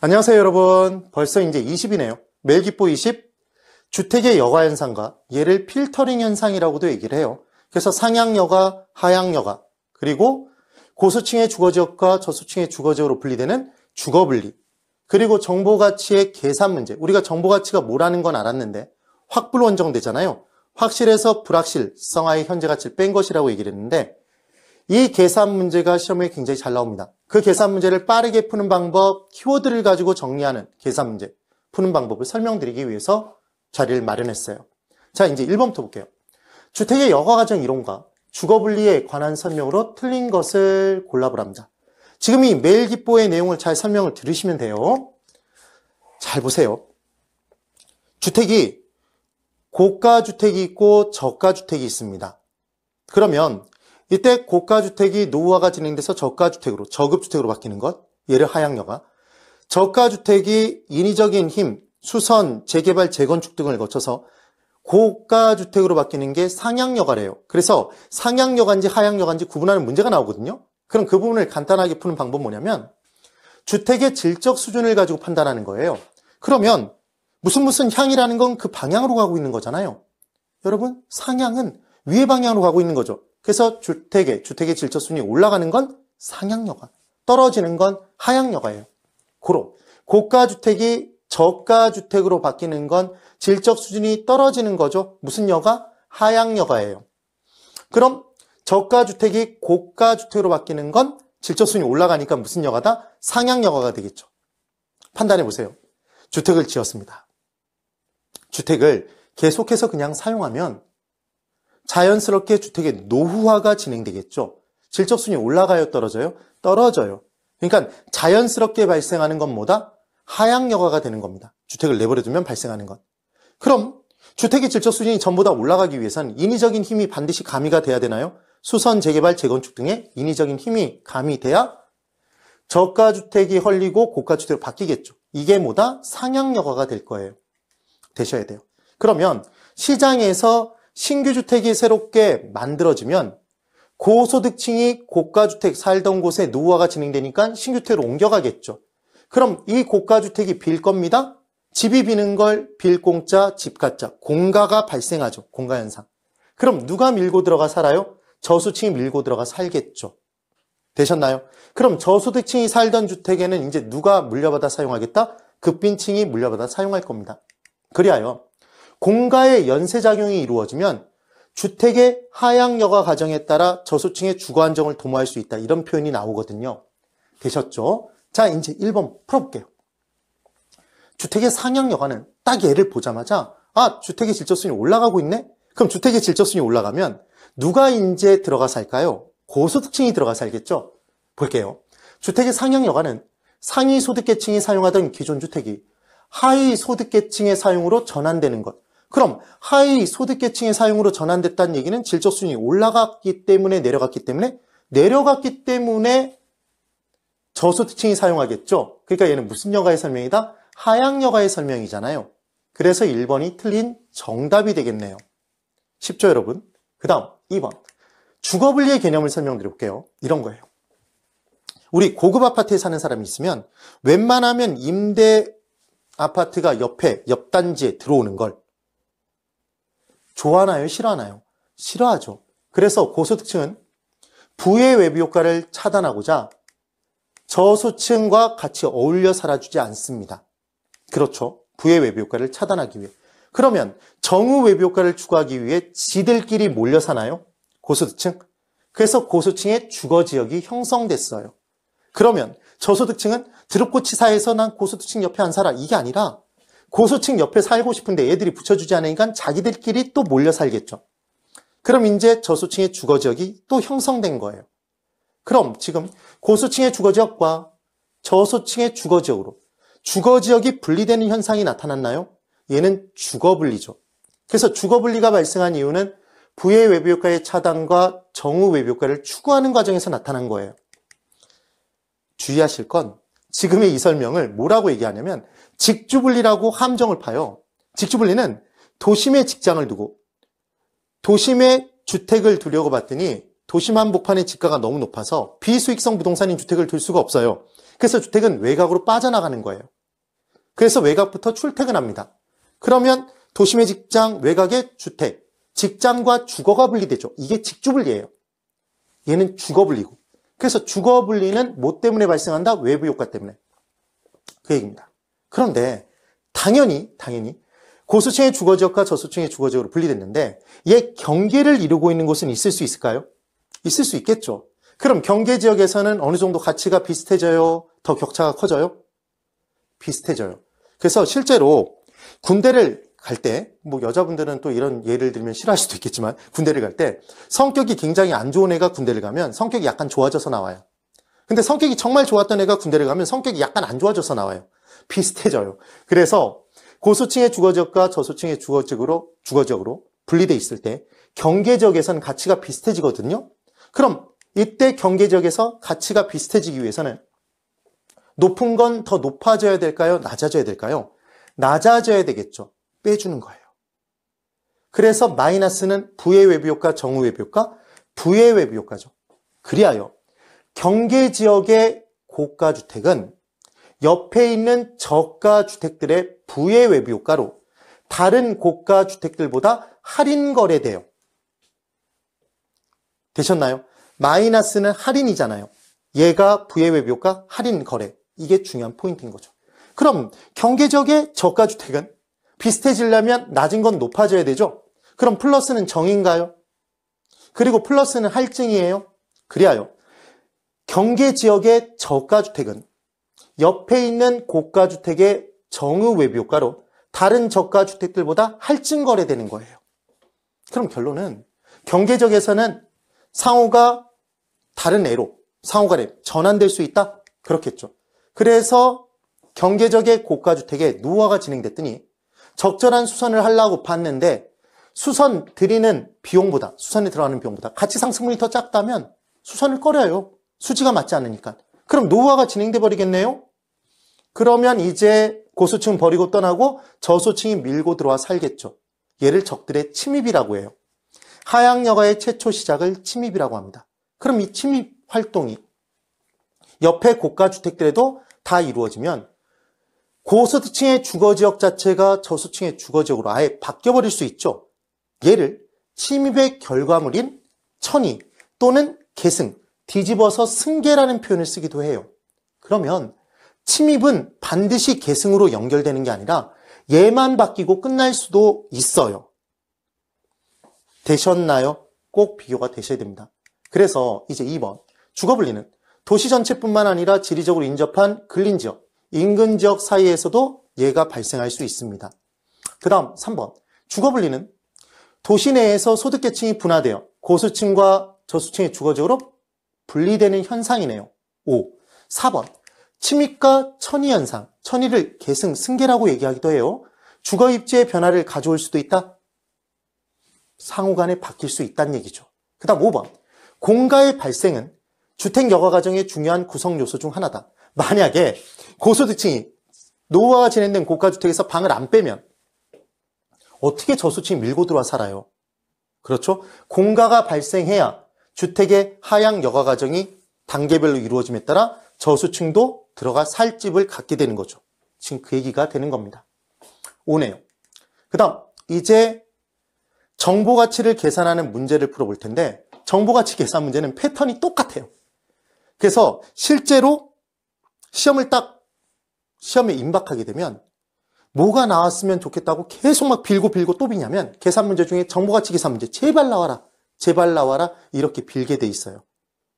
안녕하세요, 여러분. 벌써 이제 20이네요. 매일기보 20, 주택의 여가 현상과 얘를 필터링 현상이라고도 얘기를 해요. 그래서 상향여가, 하향여가, 그리고 고수층의 주거지역과 저수층의 주거지역으로 분리되는 주거분리, 그리고 정보가치의 계산 문제. 우리가 정보가치가 뭐라는 건 알았는데 확불 원정되잖아요. 확실해서 불확실성하의 현재가치를 뺀 것이라고 얘기를 했는데 이 계산 문제가 시험에 굉장히 잘 나옵니다. 그 계산 문제를 빠르게 푸는 방법, 키워드를 가지고 정리하는 계산 문제 푸는 방법을 설명드리기 위해서 자리를 마련했어요. 자, 이제 1번부터 볼게요. 주택의 여가과정 이론과 주거분리에 관한 설명으로 틀린 것을 골라보랍니다. 지금 이 매일기보의 내용을 잘 설명을 들으시면 돼요. 잘 보세요. 주택이 고가주택이 있고 저가주택이 있습니다. 그러면 이때 고가주택이 노후화가 진행돼서 저가주택으로, 저급주택으로 바뀌는 것, 얘를 하향여가. 저가주택이 인위적인 힘, 수선, 재개발, 재건축 등을 거쳐서 고가주택으로 바뀌는 게 상향여가래요. 그래서 상향여가인지 하향여가인지 구분하는 문제가 나오거든요. 그럼 그 부분을 간단하게 푸는 방법은 뭐냐면 주택의 질적 수준을 가지고 판단하는 거예요. 그러면 무슨 향이라는 건 그 방향으로 가고 있는 거잖아요. 여러분, 상향은 위의 방향으로 가고 있는 거죠. 그래서 주택의 질적 수준이 올라가는 건 상향여가, 떨어지는 건 하향여가예요. 고가주택이 저가주택으로 바뀌는 건 질적 수준이 떨어지는 거죠. 무슨 여가? 하향여가예요. 그럼 저가주택이 고가주택으로 바뀌는 건 질적 수준이 올라가니까 무슨 여가다? 상향여가가 되겠죠. 판단해 보세요. 주택을 지었습니다. 주택을 계속해서 그냥 사용하면 자연스럽게 주택의 노후화가 진행되겠죠. 질적 수준이 올라가요, 떨어져요? 떨어져요. 그러니까 자연스럽게 발생하는 건 뭐다? 하향여가가 되는 겁니다. 주택을 내버려두면 발생하는 것. 그럼 주택의 질적 수준이 전부 다 올라가기 위해서는 인위적인 힘이 반드시 가미가 돼야 되나요? 수선, 재개발, 재건축 등의 인위적인 힘이 가미돼야 저가주택이 헐리고 고가주택으로 바뀌겠죠. 이게 뭐다? 상향여가가 될 거예요. 되셔야 돼요. 그러면 시장에서 신규 주택이 새롭게 만들어지면 고소득층이 고가주택 살던 곳에 노후화가 진행되니까 신규주택으로 옮겨가겠죠. 그럼 이 고가주택이 빌 겁니다. 집이 비는 걸 빌 공짜, 집 가짜, 공가가 발생하죠. 공가현상. 그럼 누가 밀고 들어가 살아요? 저수층이 밀고 들어가 살겠죠. 되셨나요? 그럼 저소득층이 살던 주택에는 이제 누가 물려받아 사용하겠다? 급빈층이 물려받아 사용할 겁니다. 그리하여 공가의 연쇄작용이 이루어지면 주택의 하향여가 과정에 따라 저소층의 주거 안정을 도모할 수 있다. 이런 표현이 나오거든요. 되셨죠? 자, 이제 1번 풀어볼게요. 주택의 상향여가는 딱 얘를 보자마자 주택의 질적 수준이 올라가고 있네? 그럼 주택의 질적 수준이 올라가면 누가 이제 들어가 살까요? 고소득층이 들어가 살겠죠? 볼게요. 주택의 상향여가는 상위 소득계층이 사용하던 기존 주택이 하위 소득계층의 사용으로 전환되는 것. 그럼 하위 소득계층의 사용으로 전환됐다는 얘기는 질적 수준이 올라갔기 때문에 내려갔기 때문에 저소득층이 사용하겠죠. 그러니까 얘는 무슨 여가의 설명이다? 하향여가의 설명이잖아요. 그래서 1번이 틀린 정답이 되겠네요. 쉽죠, 여러분? 그 다음 2번. 주거분리의 개념을 설명드려볼게요. 이런 거예요. 우리 고급 아파트에 사는 사람이 있으면 웬만하면 임대 아파트가 옆 단지에 들어오는 걸 좋아하나요? 싫어하나요? 싫어하죠. 그래서 고소득층은 부의 외부 효과를 차단하고자 저소층과 같이 어울려 살아주지 않습니다. 그렇죠. 부의 외부 효과를 차단하기 위해. 그러면 정후 외부 효과를 추구하기 위해 지들끼리 몰려 사나요? 고소득층. 그래서 고소층의 주거지역이 형성됐어요. 그러면 저소득층은 드럽고 치사해서 난 고소득층 옆에 안 살아. 이게 아니라 고소층 옆에 살고 싶은데 애들이 붙여주지 않으니까 자기들끼리 또 몰려 살겠죠. 그럼 이제 저소층의 주거지역이 또 형성된 거예요. 그럼 지금 고소층의 주거지역과 저소층의 주거지역으로 주거지역이 분리되는 현상이 나타났나요? 얘는 주거분리죠. 그래서 주거분리가 발생한 이유는 부의 외부 효과의 차단과 정후 외부 효과를 추구하는 과정에서 나타난 거예요. 주의하실 건 지금의 이 설명을 뭐라고 얘기하냐면 직주분리라고 함정을 파요. 직주분리는 도심에 직장을 두고 도심에 주택을 두려고 봤더니 도심 한복판의 지가가 너무 높아서 비수익성 부동산인 주택을 둘 수가 없어요. 그래서 주택은 외곽으로 빠져나가는 거예요. 그래서 외곽부터 출퇴근합니다. 그러면 도심의 직장, 외곽의 주택, 직장과 주거가 분리되죠. 이게 직주분리예요. 얘는 주거분리고. 그래서 주거분리는 뭐 때문에 발생한다? 외부 효과 때문에. 그 얘기입니다. 그런데 당연히 고수층의 주거지역과 저소층의 주거지역으로 분리됐는데 얘 경계를 이루고 있는 곳은 있을 수 있을까요? 있을 수 있겠죠. 그럼 경계지역에서는 어느 정도 가치가 비슷해져요? 더 격차가 커져요? 비슷해져요. 그래서 실제로 군대를 갈 때, 뭐 여자분들은 또 이런 예를 들면 싫어할 수도 있겠지만 군대를 갈 때 성격이 굉장히 안 좋은 애가 군대를 가면 성격이 약간 좋아져서 나와요. 근데 성격이 정말 좋았던 애가 군대를 가면 성격이 약간 안 좋아져서 나와요. 비슷해져요. 그래서 고소층의 주거지역과 저소층의 주거지역으로 분리돼 있을 때 경계지역에서는 가치가 비슷해지거든요. 그럼 이때 경계지역에서 가치가 비슷해지기 위해서는 높은 건 더 높아져야 될까요? 낮아져야 될까요? 낮아져야 되겠죠. 빼주는 거예요. 그래서 마이너스는 부의 외부 효과, 정의 외부 효과, 부의 외부 효과죠. 그리하여 경계지역의 고가주택은 옆에 있는 저가주택들의 부의 외부 효과로 다른 고가주택들보다 할인 거래돼요. 되셨나요? 마이너스는 할인이잖아요. 얘가 부의 외부 효과, 할인 거래. 이게 중요한 포인트인 거죠. 그럼 경계지역의 저가주택은 비슷해지려면 낮은 건 높아져야 되죠? 그럼 플러스는 정인가요? 그리고 플러스는 할증이에요? 그리하여 경계지역의 저가주택은 옆에 있는 고가주택의 정의 외부 효과로 다른 저가주택들보다 할증 거래되는 거예요. 그럼 결론은 경계지역에서는 상호가 다른 애로 상호간에 전환될 수 있다? 그렇겠죠. 그래서 경계지역의 고가주택에 노후화가 진행됐더니 적절한 수선을 하려고 봤는데 수선 들이는 비용보다, 수선에 들어가는 비용보다 가치 상승분이 더 작다면 수선을 꺼려요. 수지가 맞지 않으니까. 그럼 노후화가 진행돼 버리겠네요? 그러면 이제 고소층 버리고 떠나고 저소층이 밀고 들어와 살겠죠. 얘를 적들의 침입이라고 해요. 하향여가의 최초 시작을 침입이라고 합니다. 그럼 이 침입 활동이 옆에 고가주택들에도 다 이루어지면 고소득층의 주거지역 자체가 저소층의 주거지역으로 아예 바뀌어버릴 수 있죠. 얘를 침입의 결과물인 천이 또는 계승, 뒤집어서 승계라는 표현을 쓰기도 해요. 그러면 침입은 반드시 계승으로 연결되는 게 아니라 얘만 바뀌고 끝날 수도 있어요. 되셨나요? 꼭 비교가 되셔야 됩니다. 그래서 이제 2번 주거분리는 도시 전체뿐만 아니라 지리적으로 인접한 근린지역, 인근지역 사이에서도 얘가 발생할 수 있습니다. 그 다음 3번 주거분리는 도시 내에서 소득계층이 분화되어 고수층과 저수층의 주거지역으로 분리되는 현상이네요. 5. 4번 침입과 천의현상, 천의를 계승, 승계라고 얘기하기도 해요. 주거입지의 변화를 가져올 수도 있다. 상호간에 바뀔 수 있다는 얘기죠. 그 다음 5번 공가의 발생은 주택여가 과정의 중요한 구성 요소 중 하나다. 만약에 고소득층이 노후화가 진행된 고가주택에서 방을 안 빼면 어떻게 저소층이 밀고 들어와 살아요? 그렇죠? 공가가 발생해야 주택의 하향 여가 과정이 단계별로 이루어짐에 따라 저소층도 들어가 살 집을 갖게 되는 거죠. 지금 그 얘기가 되는 겁니다. 5네요. 그 다음 이제 정보가치를 계산하는 문제를 풀어볼 텐데 정보가치 계산 문제는 패턴이 똑같아요. 그래서 실제로 시험에 임박하게 되면 뭐가 나왔으면 좋겠다고 계속 막 빌고 또 비냐면 계산 문제 중에 정보가치 계산 문제 제발 나와라 이렇게 빌게 돼 있어요.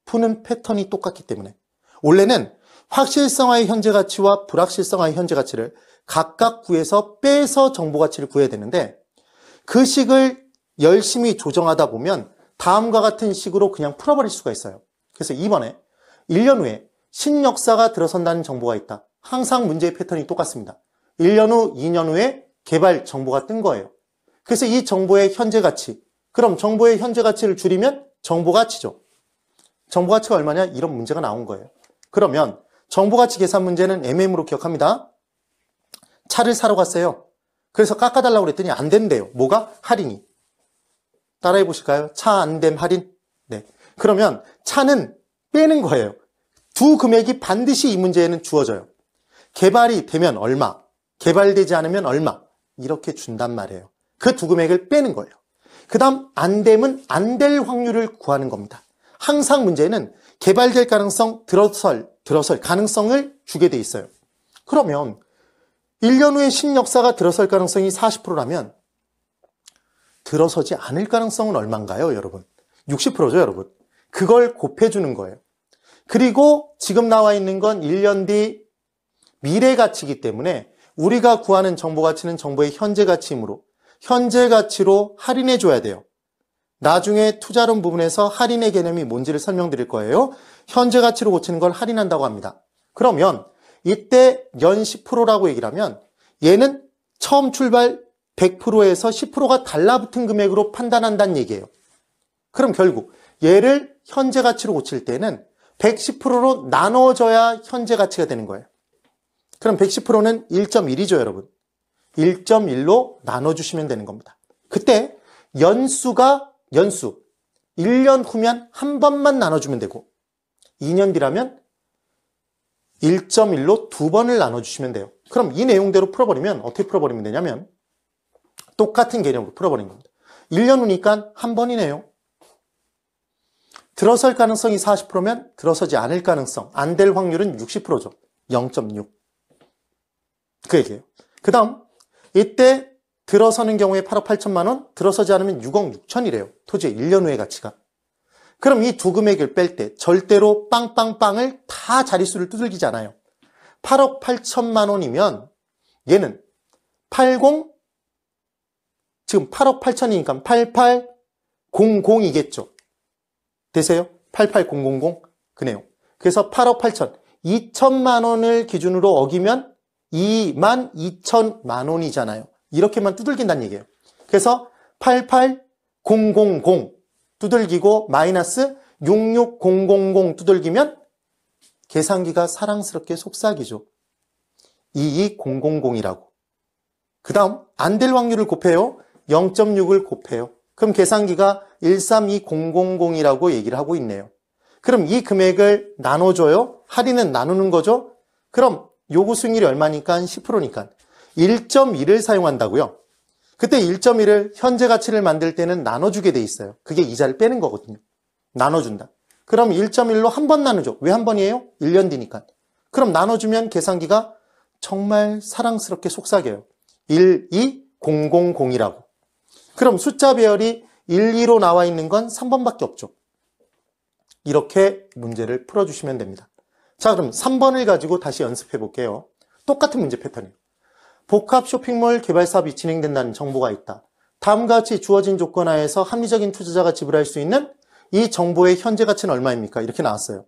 푸는 패턴이 똑같기 때문에 원래는 확실성화의 현재가치와 불확실성화의 현재가치를 각각 구해서 빼서 정보가치를 구해야 되는데 그 식을 열심히 조정하다 보면 다음과 같은 식으로 그냥 풀어버릴 수가 있어요. 그래서 이번에 1년 후에 신역사가 들어선다는 정보가 있다. 항상 문제의 패턴이 똑같습니다. 1년 후, 2년 후에 개발 정보가 뜬 거예요. 그래서 이 정보의 현재가치, 그럼 정보의 현재가치를 줄이면 정보가치죠. 정보가치가 얼마냐? 이런 문제가 나온 거예요. 그러면 정보가치 계산 문제는 MM으로 기억합니다. 차를 사러 갔어요. 그래서 깎아달라고 그랬더니 안 된대요. 뭐가? 할인이. 따라해 보실까요? 차 안 됨 할인? 네. 그러면 차는 빼는 거예요. 두 금액이 반드시 이 문제에는 주어져요. 개발이 되면 얼마, 개발되지 않으면 얼마 이렇게 준단 말이에요. 그 두 금액을 빼는 거예요. 그 다음 안 되면 안 될 확률을 구하는 겁니다. 항상 문제는 개발될 가능성, 들어설 가능성을 주게 돼 있어요. 그러면 1년 후에 신역사가 들어설 가능성이 40%라면 들어서지 않을 가능성은 얼마인가요, 여러분? 60%죠, 여러분. 그걸 곱해주는 거예요. 그리고 지금 나와 있는 건 1년 뒤 미래 가치이기 때문에 우리가 구하는 정보 가치는 정보의 현재 가치이므로 현재 가치로 할인해 줘야 돼요. 나중에 투자론 부분에서 할인의 개념이 뭔지를 설명드릴 거예요. 현재 가치로 고치는 걸 할인한다고 합니다. 그러면 이때 연 10%라고 얘기를 하면 얘는 처음 출발 100%에서 10%가 달라붙은 금액으로 판단한다는 얘기예요. 그럼 결국 얘를 현재 가치로 고칠 때는 110%로 나눠져야 현재 가치가 되는 거예요. 그럼 110%는 1.1이죠, 여러분. 1.1로 나눠주시면 되는 겁니다. 그때 연수 1년 후면 한 번만 나눠주면 되고 2년 뒤라면 1.1로 두 번을 나눠주시면 돼요. 그럼 이 내용대로 풀어버리면 어떻게 풀어버리면 되냐면 똑같은 개념으로 풀어버린 겁니다. 1년 후니까 한 번이네요. 들어설 가능성이 40%면 들어서지 않을 가능성, 안 될 확률은 60%죠. 0.6. 그 얘기예요. 그 다음 이때 들어서는 경우에 8억 8천만 원, 들어서지 않으면 6억 6천이래요. 토지의 1년 후의 가치가. 그럼 이 두 금액을 뺄 때 절대로 빵빵빵을 다 자릿수를 두들기지 않아요. 8억 8천만 원이면 얘는 지금 8억 8천이니까 8800이겠죠. 되세요? 88000 그 내용. 그래서 8억 8천 2천만 원을 기준으로 어기면 22,000만 원이잖아요. 이렇게만 두들긴다는 얘기예요. 그래서 88000 두들기고 마이너스 66000 두들기면 계산기가 사랑스럽게 속삭이죠. 22000이라고. 그 다음 안 될 확률을 곱해요. 0.6을 곱해요. 그럼 계산기가 132000이라고 얘기를 하고 있네요. 그럼 이 금액을 나눠줘요. 할인은 나누는 거죠. 그럼 요구 수익률이 얼마니까? 10%니까 1.1을 사용한다고요. 그때 1.1을 현재 가치를 만들 때는 나눠주게 돼 있어요. 그게 이자를 빼는 거거든요. 나눠준다. 그럼 1.1로 한 번 나누죠. 왜 한 번이에요? 1년 뒤니까. 그럼 나눠주면 계산기가 정말 사랑스럽게 속삭여요. 12000이라고. 그럼 숫자 배열이 1, 2로 나와 있는 건 3번밖에 없죠. 이렇게 문제를 풀어주시면 됩니다. 자, 그럼 3번을 가지고 다시 연습해 볼게요. 똑같은 문제 패턴이에요. 복합 쇼핑몰 개발 사업이 진행된다는 정보가 있다. 다음과 같이 주어진 조건 하에서 합리적인 투자자가 지불할 수 있는 이 정보의 현재 가치는 얼마입니까? 이렇게 나왔어요.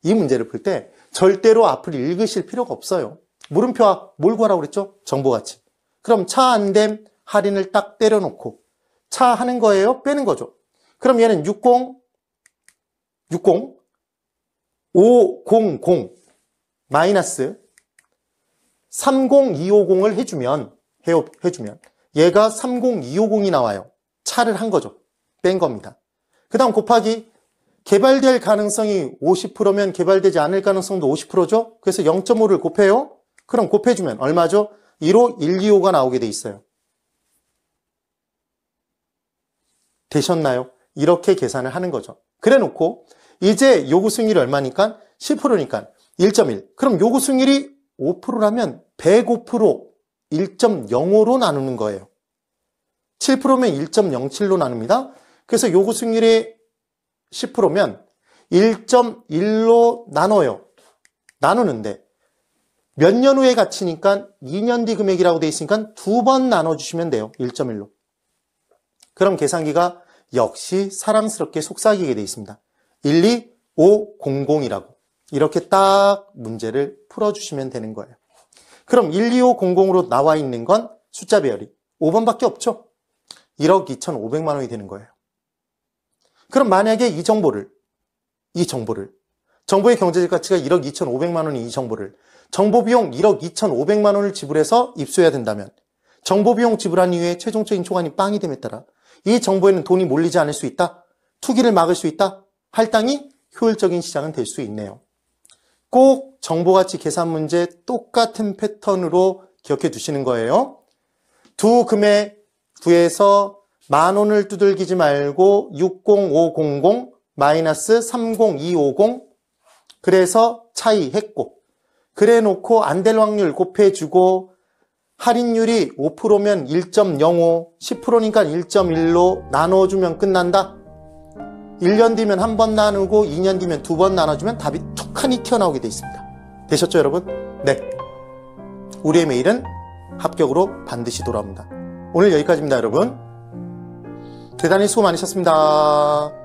이 문제를 풀 때 절대로 앞을 읽으실 필요가 없어요. 물음표 앞 뭘 구하라고 그랬죠? 정보 가치. 그럼 차 안 됨 할인을 딱 때려놓고 차 하는 거예요? 빼는 거죠. 그럼 얘는 500 마이너스 30250을 해주면 얘가 30250이 나와요. 차를 한 거죠. 뺀 겁니다. 그 다음 곱하기 개발될 가능성이 50%면 개발되지 않을 가능성도 50%죠. 그래서 0.5를 곱해요. 그럼 곱해주면 얼마죠? 1호 125가 나오게 돼 있어요. 되셨나요? 이렇게 계산을 하는 거죠. 그래 놓고 이제 요구 수익률이 얼마니까? 10%니까 1.1. 그럼 요구 수익률이 5%라면 105% 1.05로 나누는 거예요. 7%면 1.07로 나눕니다. 그래서 요구 수익률이 10%면 1.1로 나눠요. 나누는데 몇 년 후의 가치니까 2년 뒤 금액이라고 돼 있으니까 두 번 나눠주시면 돼요. 1.1로. 그럼 계산기가 역시 사랑스럽게 속삭이게 돼 있습니다. 12500이라고. 이렇게 딱 문제를 풀어주시면 되는 거예요. 그럼 12500으로 나와 있는 건 숫자 배열이 5번밖에 없죠. 1억 2,500만 원이 되는 거예요. 그럼 만약에 이 정보를 정보의 경제적 가치가 1억 2,500만 원인 이 정보를 정보 비용 1억 2,500만 원을 지불해서 입수해야 된다면 정보 비용 지불한 이후에 최종적인 초과이 빵이 됨에 따라 이 정보에는 돈이 몰리지 않을 수 있다. 투기를 막을 수 있다. 할당이 효율적인 시장은 될 수 있네요. 꼭 정보가치 계산 문제 똑같은 패턴으로 기억해 두시는 거예요. 두 금액 구해서 10,000원을 두들기지 말고 60500 마이너스 30250 그래서 차이 했고 그래 놓고 안 될 확률 곱해주고 할인율이 5%면 1.05, 10%니까 1.1로 나눠주면 끝난다. 1년 뒤면 한 번 나누고 2년 뒤면 2번 나눠주면 답이 툭하니 튀어나오게 돼 있습니다. 되셨죠, 여러분? 네. 우리의 매일은 합격으로 반드시 돌아옵니다. 오늘 여기까지입니다, 여러분. 대단히 수고 많으셨습니다.